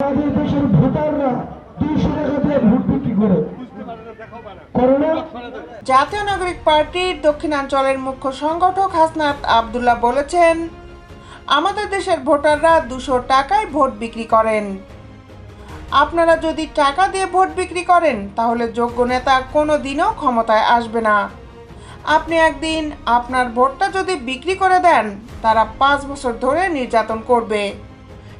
আমাদের দেশের ভোটাররা 200 টাকা দিয়ে ভোট বিক্রি করে না। জাতীয় নাগরিক পার্টির দক্ষিণাঞ্চলের মুখ্য সংগঠক হাসনাত আব্দুল্লাহ বলেছেন, আমাদের দেশের ভোটাররা 200 টাকায় ভোট বিক্রি করেন। আপনারা যদি টাকা দিয়ে ভোট বিক্রি করেন তাহলে যোগ্য নেতা কোনো দিনও ক্ষমতায় আসবে না। আপনি একদিন আপনার ভোটটা যদি বিক্রি করে দেন, তারা 5 বছর ধরে নির্যাতন করবে।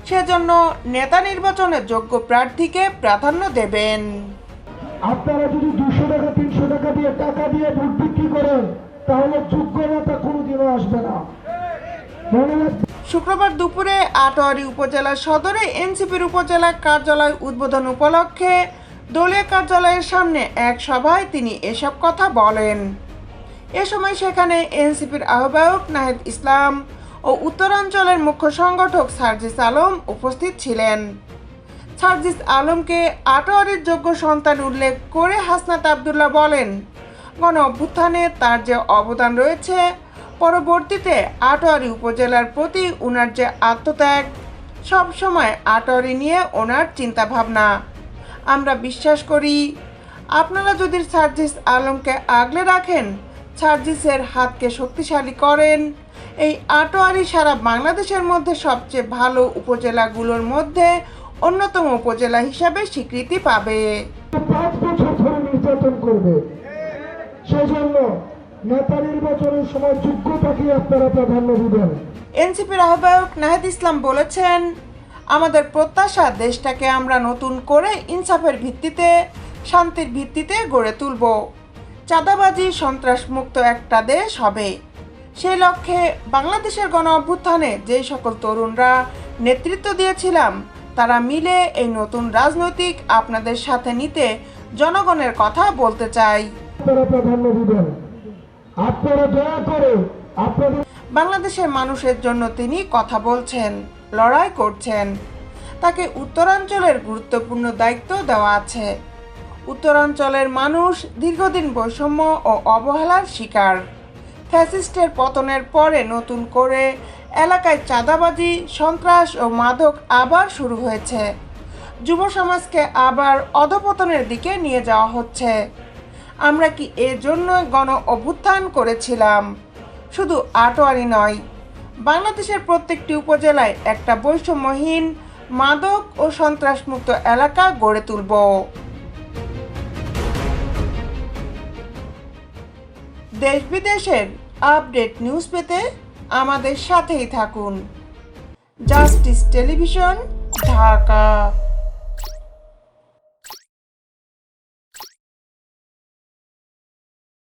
সেজন্য নেতা নির্বাচনে যোগ্য প্রার্থীকে প্রাধান্য দেবেন। আপনারা যদি 200 টাকা 300 টাকা দিয়ে ভোট বিক্রি করেন তাহলে যোগ্য নেতা কোনোদিনও আসবে না। শুক্রবার দুপুরে আটোয়ারী উপজেলা সদরে এনসিপির উপজেলা কার্যালয় উদ্বোধন উপলক্ষে দলীয় কার্যালয়ের সামনে এক সভায় তিনি এসব কথা বলেন। এ সময় সেখানে এনসিপির আহ্বায়ক নাহিদ ইসলাম ও উত্তরাঞ্চলের মুখ্য সংগঠক সার্জিস আলম উপস্থিত ছিলেন। সার্জিস আলমকে আটোয়ারীর যোগ্য সন্তান উল্লেখ করে হাসনাত আব্দুল্লাহ বলেন, গণ অভ্যুত্থানে তার যে অবদান রয়েছে, পরবর্তীতে আটোয়ারী উপজেলার প্রতি ওনার যে আত্মত্যাগ, সবসময় আটোয়ারী নিয়ে ওনার চিন্তাভাবনা। আমরা বিশ্বাস করি আপনারা যদি সার্জিস আলমকে আগলে রাখেন, সার্জিসের হাতকে শক্তিশালী করেন, এই আটোয়ারী সারা বাংলাদেশের মধ্যে সবচেয়ে ভালো উপজেলাগুলোর মধ্যে অন্যতম উপজেলা হিসাবে স্বীকৃতি পাবে। 5 বছর ধরে নির্যাতন করবে, সেজন্য নেতা নির্বাচনের সময় যোগ্যতাকে আপনারা প্রাধান্য দিবেন। এনসিপির আহ্বায়ক নাহিদ ইসলাম বলেছেন, আমাদের প্রত্যাশা দেশটাকে আমরা নতুন করে ইনসাফের ভিত্তিতে, শান্তির ভিত্তিতে গড়ে তুলব। চাঁদাবাজি সন্ত্রাসমুক্ত একটা দেশ হবে। সেই লক্ষ্যে বাংলাদেশের গণ অভ্যুত্থানে যে সকল তরুণরা নেতৃত্ব দিয়েছিলাম, তারা মিলে এই নতুন রাজনৈতিক আপনাদের সাথে নিতে জনগণের কথা বলতে চাই। আপনারা প্রাধান্য দিবেন, আপনারা দয়া করে আপনাদের বাংলাদেশের মানুষের জন্য তিনি কথা বলছেন, লড়াই করছেন। তাকে উত্তরাঞ্চলের গুরুত্বপূর্ণ দায়িত্ব দেওয়া আছে। উত্তরাঞ্চলের মানুষ দীর্ঘদিন বৈষম্য ও অবহেলার শিকার। ফ্যাসিস্টের পতনের পরে নতুন করে এলাকায় চাঁদাবাজি, সন্ত্রাস ও মাদক আবার শুরু হয়েছে। যুব সমাজকে আবার অধঃপতনের দিকে নিয়ে যাওয়া হচ্ছে। আমরা কি এজন্য গণ অভ্যুত্থান করেছিলাম? শুধু আটোয়ারী নয়, বাংলাদেশের প্রত্যেকটি উপজেলায় একটা বৈষম্যহীন, মাদক ও সন্ত্রাসমুক্ত এলাকা গড়ে তুলব। দেশ বিদেশের আপডেট নিউজ পেতে আমাদের সাথেই থাকুন। Justice television, Dhaka.